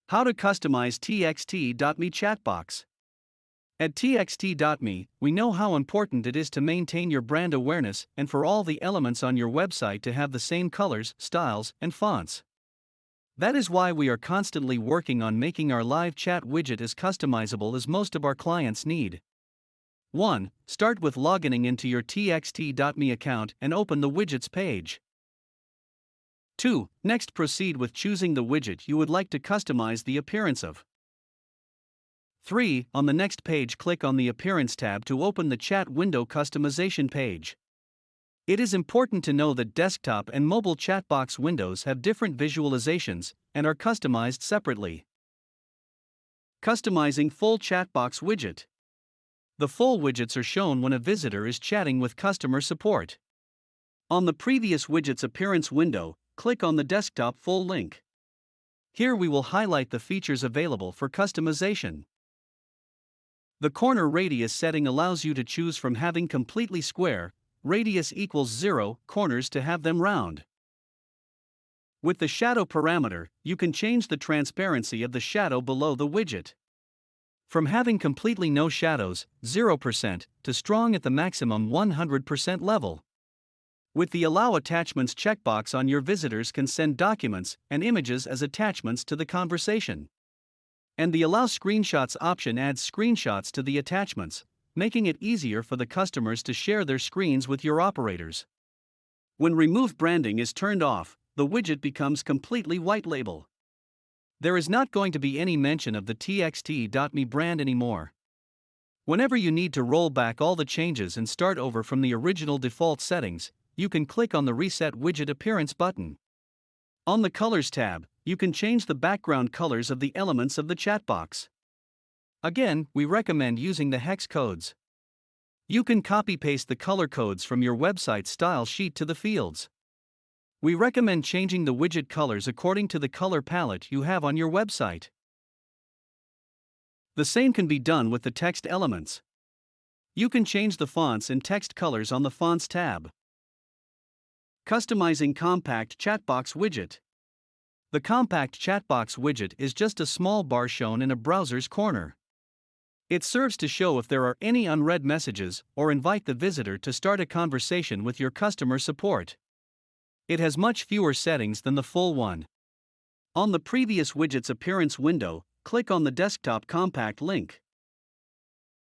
How to customize txt.me chatbox. At txt.me, we know how important it is to maintain your brand awareness and for all the elements on your website to have the same colors, styles, and fonts. That is why we are constantly working on making our live chat widget as customizable as most of our clients need. 1. Start with logging into your txt.me account and open the widgets page. 2. Next, proceed with choosing the widget you would like to customize the appearance of. 3. On the next page, click on the Appearance tab to open the chat window customization page. It is important to know that desktop and mobile chatbox windows have different visualizations and are customized separately. Customizing full chatbox widget. The full widgets are shown when a visitor is chatting with customer support. On the previous widget's appearance window, click on the desktop full link. Here we will highlight the features available for customization. The corner radius setting allows you to choose from having completely square, radius equals 0, corners to have them round. With the shadow parameter, you can change the transparency of the shadow below the widget. From having completely no shadows, 0%, to strong at the maximum 100% level. With the Allow Attachments checkbox on, your visitors can send documents and images as attachments to the conversation. And the Allow Screenshots option adds screenshots to the attachments, making it easier for the customers to share their screens with your operators. When Remove Branding is turned off, the widget becomes completely white label. There is not going to be any mention of the txt.me brand anymore. Whenever you need to roll back all the changes and start over from the original default settings, you can click on the Reset Widget Appearance button. On the Colors tab, you can change the background colors of the elements of the chatbox. Again, we recommend using the hex codes. You can copy-paste the color codes from your website style sheet to the fields. We recommend changing the widget colors according to the color palette you have on your website. The same can be done with the text elements. You can change the fonts and text colors on the Fonts tab. Customizing Compact Chatbox Widget. The Compact Chatbox widget is just a small bar shown in a browser's corner. It serves to show if there are any unread messages or invite the visitor to start a conversation with your customer support. It has much fewer settings than the full one. On the previous widget's appearance window, click on the Desktop Compact link.